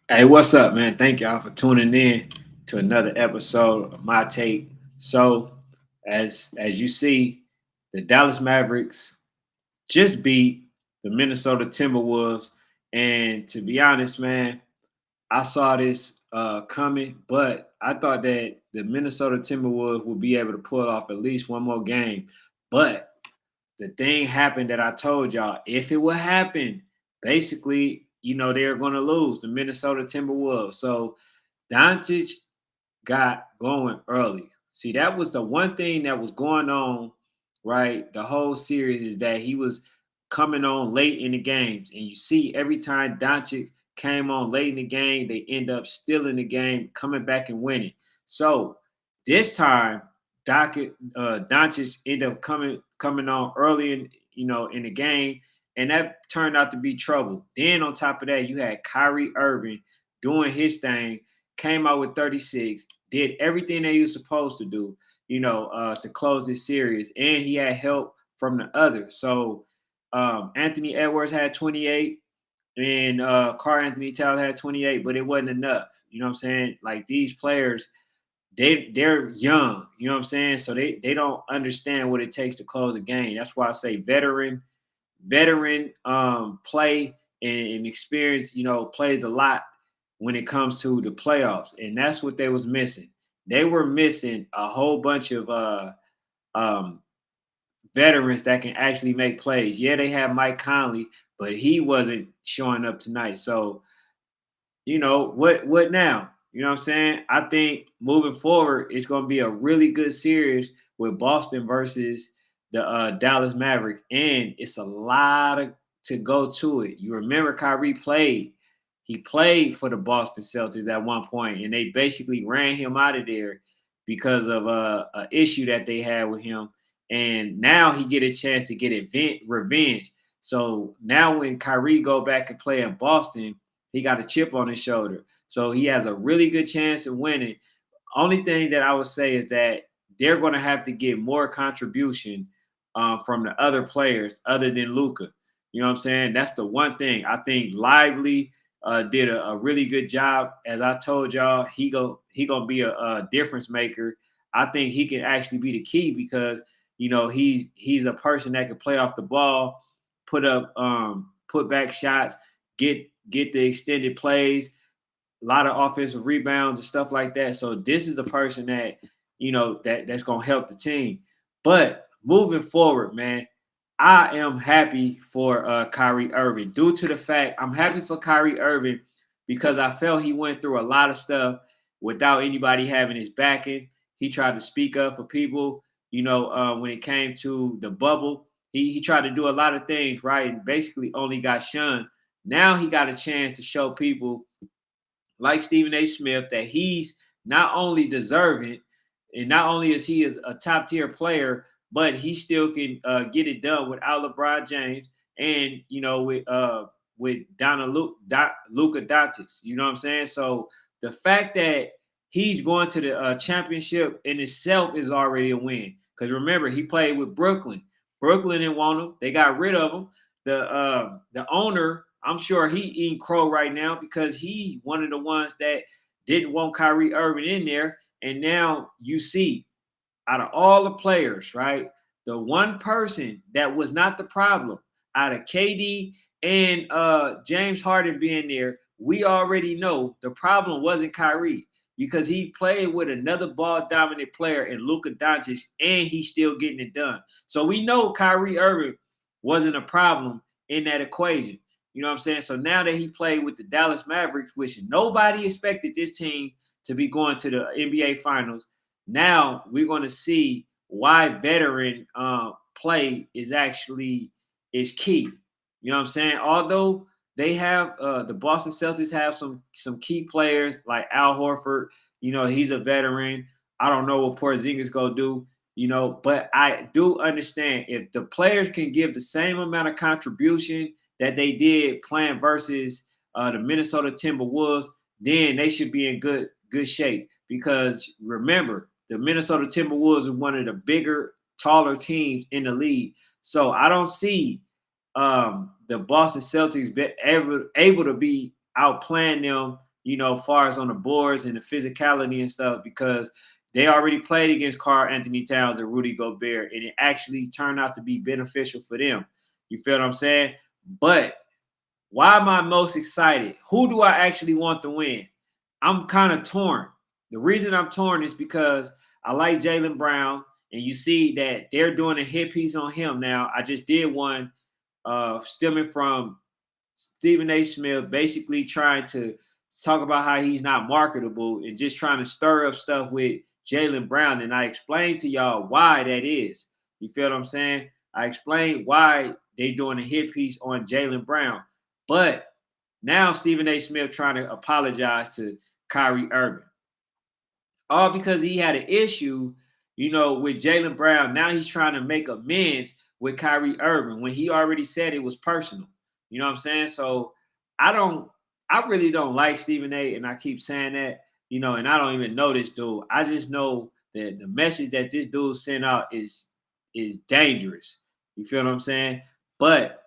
Hey, what's up, man? Thank y'all for tuning in to another episode of My Take. So, as you see, the Dallas Mavericks just beat the Minnesota Timberwolves, and to be honest, man, I saw this coming, but I thought that the Minnesota Timberwolves would be able to pull off at least one more game. But the thing happened that I told y'all, if it would happen, basically, they're going to lose the Minnesota Timberwolves. So Doncic got going early. See, that was the one thing that was going on, right? The whole series is that he was coming on late in the games. And you see, every time Doncic came on late in the game, they end up stealing the game, coming back and winning. So this time, Doncic ended up coming on early in the game, and that turned out to be trouble. Then on top of that, you had Kyrie Irving doing his thing, came out with 36, did everything that he was supposed to do, to close this series, and he had help from the others. So Anthony Edwards had 28, and Carl Anthony Towns had 28, but it wasn't enough. You know what I'm saying? Like these players, they're young. You know what I'm saying? So they don't understand what it takes to close a game. That's why I say veteran play and experience, plays a lot when it comes to the playoffs, and that's what they was missing. They were missing a whole bunch of um, veterans that can actually make plays. Yeah, they have Mike Conley, but he wasn't showing up tonight. So what now? You know what I'm saying? I think moving forward, it's going to be a really good series with Boston versus the Dallas Mavericks, and it's a lot to go to it. You remember Kyrie played. He played for the Boston Celtics at one point, and they basically ran him out of there because of a issue that they had with him. And now he get a chance to get revenge. So now when Kyrie go back and play in Boston, he got a chip on his shoulder. So he has a really good chance of winning. Only thing that I would say is that they're going to have to get more contribution from the other players other than Luka. You know what I'm saying? That's the one thing. I think Lively did a really good job. As I told y'all, he gonna be a difference maker. I think he can actually be the key because he's a person that can play off the ball, put back shots, get the extended plays, a lot of offensive rebounds and stuff like that. So this is the person that that's gonna help the team. But moving forward, man, I am happy for Kyrie Irving due to the fact I'm happy for Kyrie Irving because I felt he went through a lot of stuff without anybody having his backing. He tried to speak up for people. When it came to the bubble, he tried to do a lot of things right, and basically only got shunned. Now he got a chance to show people like Stephen A. Smith that he's not only deserving, and not only is he a top tier player, but he still can get it done without LeBron James and with Luka Doncic. You know what I'm saying? So the fact that he's going to the championship in itself is already a win. Because remember, he played with Brooklyn. Brooklyn didn't want him. They got rid of him. The owner, I'm sure he eating crow right now because he one of the ones that didn't want Kyrie Irving in there. And now you see, out of all the players, right, the one person that was not the problem out of KD and James Harden being there, we already know the problem wasn't Kyrie because he played with another ball dominant player in Luka Doncic and he's still getting it done. So we know Kyrie Irving wasn't a problem in that equation. You know what I'm saying? So now that he played with the Dallas Mavericks, which nobody expected this team to be going to the NBA Finals, now we're going to see why veteran play is key. You know what I'm saying? Although they have the Boston Celtics have some key players like Al Horford. He's a veteran. I don't know what Porzingis gonna do. But I do understand if the players can give the same amount of contribution that they did playing versus the Minnesota Timberwolves, then they should be in good shape. Because remember, the Minnesota Timberwolves are one of the bigger, taller teams in the league. So I don't see the Boston Celtics able to be outplaying them, far as on the boards and the physicality and stuff, because they already played against Karl Anthony Towns and Rudy Gobert, and it actually turned out to be beneficial for them. You feel what I'm saying? But why am I most excited? Who do I actually want to win? I'm kind of torn. The reason I'm torn is because I like Jaylen Brown, and you see that they're doing a hit piece on him now. I just did one stemming from Stephen A. Smith, basically trying to talk about how he's not marketable and just trying to stir up stuff with Jaylen Brown. And I explained to y'all why that is. You feel what I'm saying? I explained why they doing a hit piece on Jaylen Brown. But now Stephen A. Smith trying to apologize to Kyrie Irving. All because he had an issue, with Jaylen Brown. Now he's trying to make amends with Kyrie Irving when he already said it was personal. You know what I'm saying? So I don't, I really don't like Stephen A. And I keep saying that, and I don't even know this dude. I just know that the message that this dude sent out is dangerous. You feel what I'm saying? But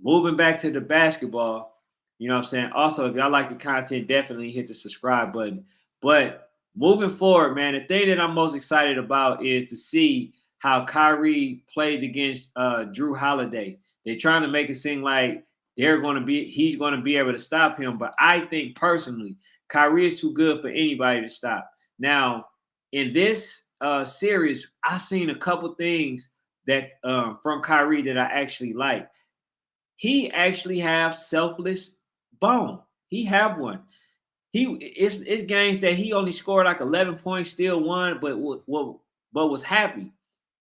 moving back to the basketball, you know what I'm saying? Also, if y'all like the content, definitely hit the subscribe button. But moving forward, man, the thing that I'm most excited about is to see how Kyrie plays against Drew Holiday. They're trying to make it seem like he's going to be able to stop him. But I think personally, Kyrie is too good for anybody to stop. Now, in this series, I seen a couple things that from Kyrie that I actually like. He actually have selfless bone. He have one. It's games that he only scored like 11 points, still won, but was happy.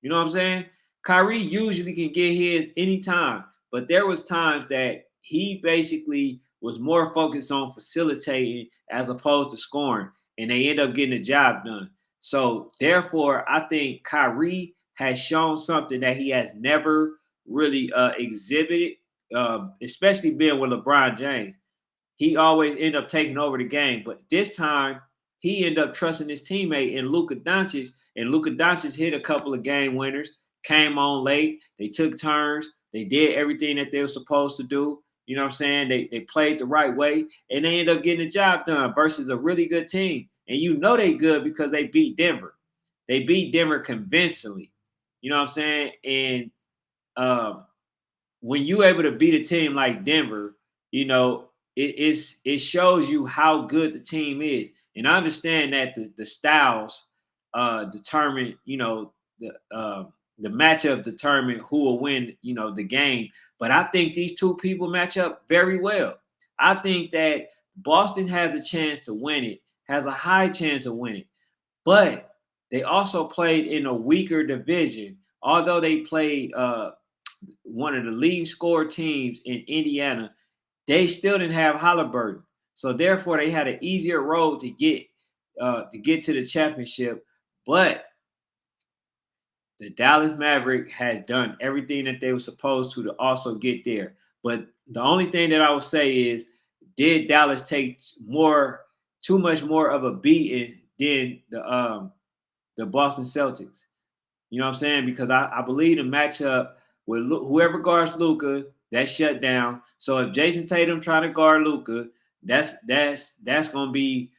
You know what I'm saying? Kyrie usually can get his anytime, but there was times that he basically was more focused on facilitating as opposed to scoring, and they end up getting the job done. So therefore, I think Kyrie has shown something that he has never really exhibited, especially being with LeBron James. He always end up taking over the game. But this time, he ended up trusting his teammate in Luka Doncic, and Luka Doncic hit a couple of game winners, came on late. They took turns. They did everything that they were supposed to do. You know what I'm saying? They played the right way, and they ended up getting the job done versus a really good team. And you know they good because they beat Denver. They beat Denver convincingly. You know what I'm saying? And um, when you able to beat a team like Denver, it shows you how good the team is. And I understand that the styles determine, the matchup determine who will win, the game. But I think these two people match up very well. I think that Boston has a chance to win it, has a high chance of winning. But they also played in a weaker division, although they played one of the leading score teams in Indiana. They still didn't have Halliburton, so therefore they had an easier road to get to the championship. But the Dallas Maverick has done everything that they were supposed to also get there. But the only thing that I would say is, did Dallas take too much more of a beating than the Boston Celtics? You know what I'm saying? Because I believe the matchup with whoever guards Luka, that's shut down. So if Jason Tatum trying to guard Luka, that's gonna be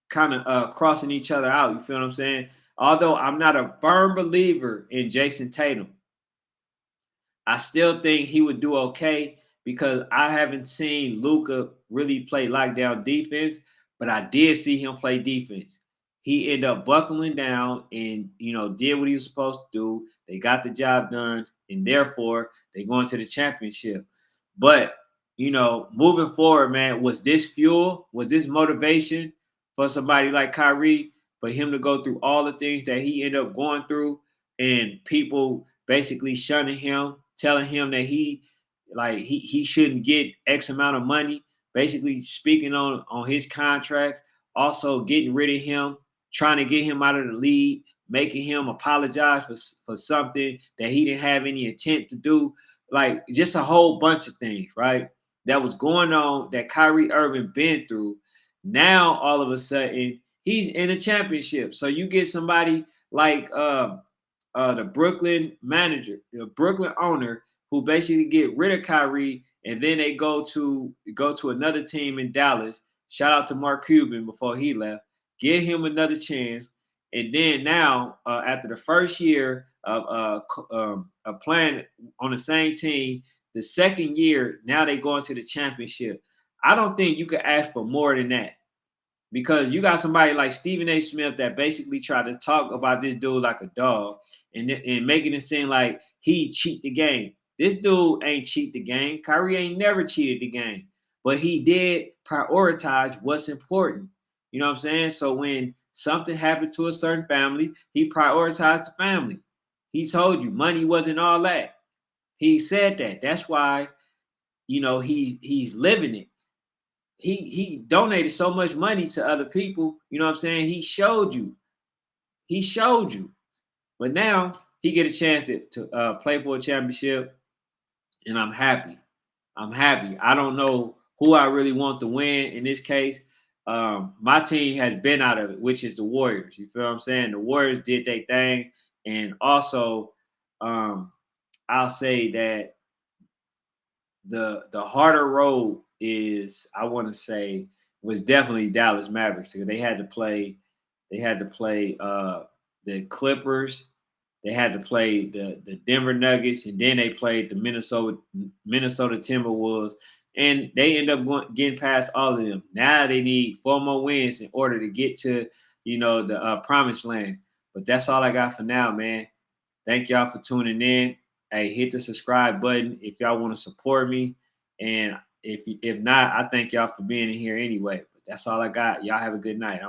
kind of crossing each other out. You feel what I'm saying? Although I'm not a firm believer in Jason Tatum, I still think he would do okay because I haven't seen Luka really play lockdown defense, but I did see him play defense. He ended up buckling down and did what he was supposed to do. They got the job done, and therefore they going to the championship. But moving forward, man, was this fuel? Was this motivation for somebody like Kyrie for him to go through all the things that he ended up going through, and people basically shunning him, telling him that he shouldn't get X amount of money, basically speaking on his contracts, also getting rid of him, trying to get him out of the league, making him apologize for something that he didn't have any intent to do, like just a whole bunch of things, right? That was going on that Kyrie Irving been through. Now all of a sudden he's in a championship. So you get somebody like the Brooklyn manager, the Brooklyn owner, who basically get rid of Kyrie, and then they go to another team in Dallas. Shout out to Mark Cuban before he left. Give him another chance, and then now after the first year of playing on the same team, the second year now they go into the championship. I don't think you could ask for more than that because you got somebody like Stephen A. Smith that basically tried to talk about this dude like a dog and making it seem like he cheat the game. This dude ain't cheat the game. Kyrie ain't never cheated the game, but he did prioritize what's important. You know what I'm saying? So when something happened to a certain family, he prioritized the family. He told you money wasn't all that. He said that. That's why he's living it. He donated so much money to other people. You know what I'm saying? He showed you. He showed you. But now he get a chance to play for a championship, and I'm happy. I'm happy. I don't know who I really want to win in this case. My team has been out of it, which is the Warriors. You feel what I'm saying? The Warriors did their thing, and also I'll say that the harder road is I want to say was definitely Dallas Mavericks because they had to play the Clippers, they had to play the Denver Nuggets, and then they played the Minnesota Timberwolves, and they end up getting past all of them. Now they need 4 more wins in order to get to the promised land. But that's all I got for now, man. Thank y'all for tuning in. Hey, hit the subscribe button if y'all want to support me. And if not, I thank y'all for being in here anyway. But that's all I got. Y'all have a good night.